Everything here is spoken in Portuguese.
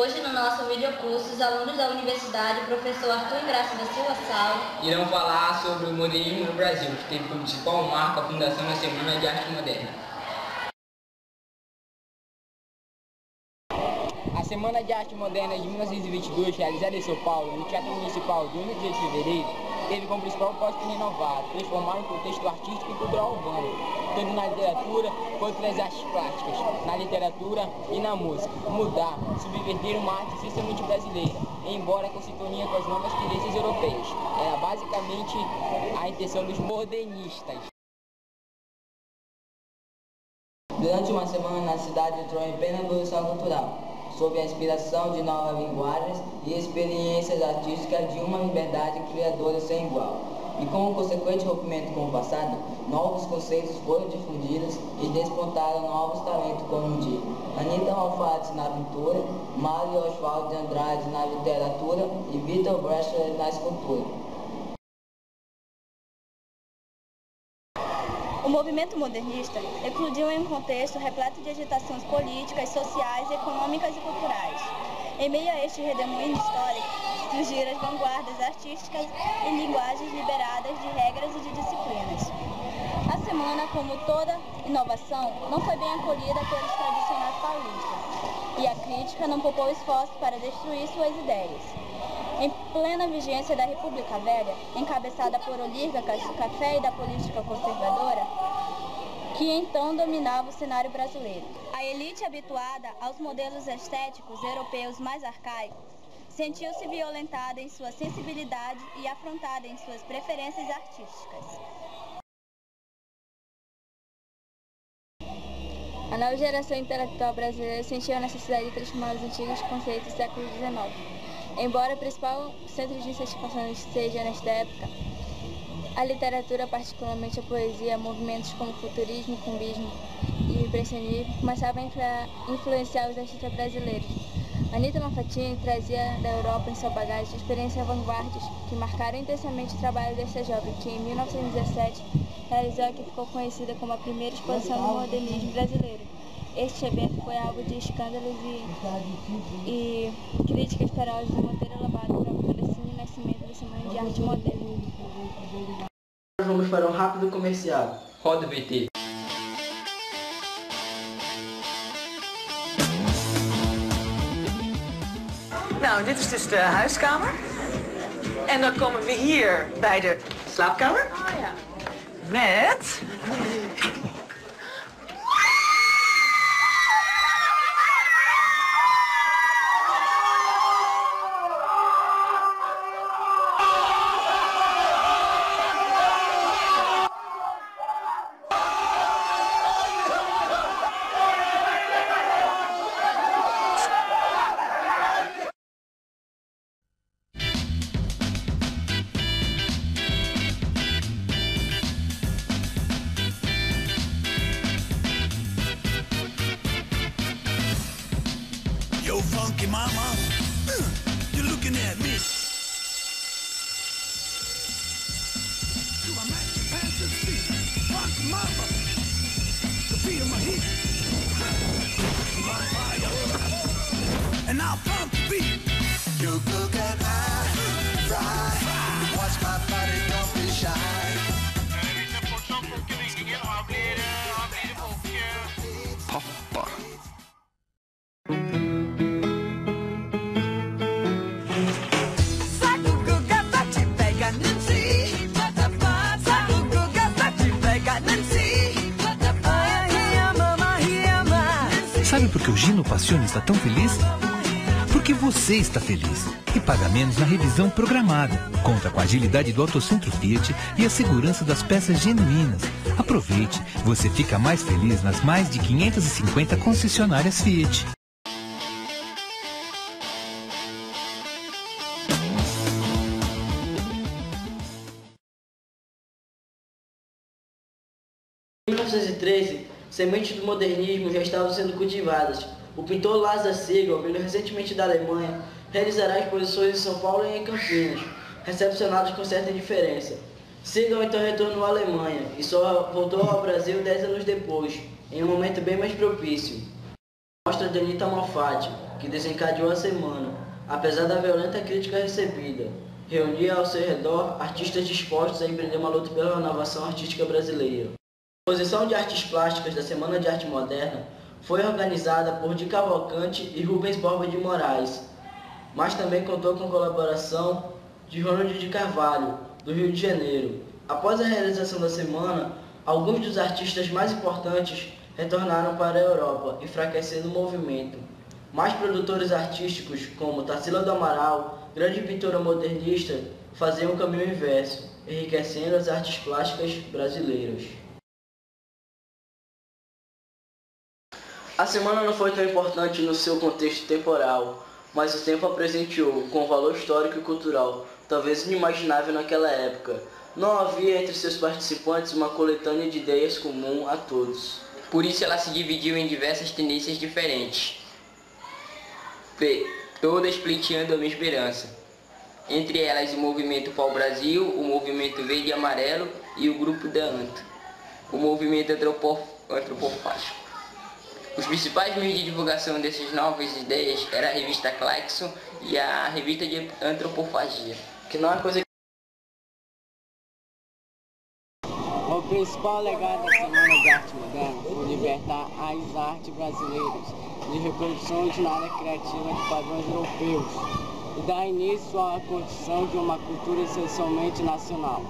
Hoje no nosso videocurso, os alunos da Universidade, o professor Arthur Ingrácio da Silva Sal, irão falar sobre o modernismo no Brasil, que teve como principal marco a fundação da Semana de Arte Moderna. A Semana de Arte Moderna de 1922, realizada em São Paulo, no Teatro Municipal do 1 de fevereiro, teve como principal propósito renovar, transformar o contexto artístico e cultural urbano, tanto na literatura quanto nas artes plásticas, na literatura e na música. Mudar, subverter uma arte essencialmente brasileira, embora com sintonia com as novas tendências europeias. Era basicamente a intenção dos modernistas. Durante uma semana na cidade entrou em plena evolução cultural, sob a inspiração de novas linguagens e experiências artísticas de uma liberdade criadora sem igual. E com o consequente rompimento com o passado, novos conceitos foram difundidos e despontaram novos talentos como de Anita Malfatti na pintura, Mário Oswaldo de Andrade na literatura e Vitor Brecht na escultura. O movimento modernista eclodiu em um contexto repleto de agitações políticas, sociais, econômicas e culturais. Em meio a este redemoinho histórico, surgiram as vanguardas artísticas e linguagens liberadas de regras e de disciplinas. A semana, como toda inovação, não foi bem acolhida pelos tradicionais paulistas, e a crítica não poupou esforço para destruir suas ideias. Em plena vigência da República Velha, encabeçada por oligarcas do café e da política conservadora, que então dominava o cenário brasileiro. A elite, habituada aos modelos estéticos europeus mais arcaicos, sentiu-se violentada em sua sensibilidade e afrontada em suas preferências artísticas. A nova geração intelectual brasileira sentiu a necessidade de transformar os antigos conceitos do século XIX. Embora o principal centro de incentivação seja, nesta época, a literatura, particularmente a poesia, movimentos como futurismo, cubismo e impressionismo começavam a influenciar os artistas brasileiros. Anita Malfatti trazia da Europa em sua bagagem experiências vanguardas que marcaram intensamente o trabalho desta jovem, que em 1917 realizou a que ficou conhecida como a primeira exposição do modernismo brasileiro. Este evento foi alvo de escândalos e críticas ferozes de Monteiro Lobato, provocando assim o nascimento da Semana de Arte Moderna. Vamos para um rápido comercial. Roda o VT. Nou, dit is dus de huiskamer. En dan komen we hier bij de slaapkamer. Oh ja. Met... Yo, funky mama, you're looking at me. Do I match your pants and feet? Funky mama, the beat of my heat. My fire, and I'll pump the beat. You cook and I fry. Watch my body, don't be shy. Pappa. Sabe por que o Gino Passione está tão feliz? Porque você está feliz e paga menos na revisão programada. Conta com a agilidade do Autocentro Fiat e a segurança das peças genuínas. Aproveite, você fica mais feliz nas mais de 550 concessionárias Fiat. Em 1913, sementes do modernismo já estavam sendo cultivadas. O pintor Lázaro Segel, vindo recentemente da Alemanha, realizará exposições em São Paulo e em Campinas, recepcionadas com certa diferença. Segel então retornou à Alemanha e só voltou ao Brasil 10 anos depois, em um momento bem mais propício. Mostra de Anitta Malfatti, que desencadeou a semana, apesar da violenta crítica recebida. Reunia ao seu redor artistas dispostos a empreender uma luta pela renovação artística brasileira. A exposição de artes plásticas da Semana de Arte Moderna foi organizada por Di Cavalcante e Rubens Borba de Moraes, mas também contou com a colaboração de Ronald de Carvalho, do Rio de Janeiro. Após a realização da semana, alguns dos artistas mais importantes retornaram para a Europa, enfraquecendo o movimento. Mais produtores artísticos, como Tarsila do Amaral, grande pintora modernista, faziam o caminho inverso, enriquecendo as artes plásticas brasileiras. A semana não foi tão importante no seu contexto temporal, mas o tempo a presenteou com valor histórico e cultural, talvez inimaginável naquela época. Não havia entre seus participantes uma coletânea de ideias comum a todos. Por isso ela se dividiu em diversas tendências diferentes, todas pleiteando a mesma herança. Entre elas o movimento Pau Brasil, o movimento Verde e Amarelo e o grupo da ANTA, o movimento antropofágico. Os principais meios de divulgação dessas novas ideias eram a revista Claxon e a revista de antropofagia, que não é coisa. O principal legado da Semana de Arte Moderna foi libertar as artes brasileiras de reproduções na área criativa de padrões europeus e dar início à construção de uma cultura essencialmente nacional.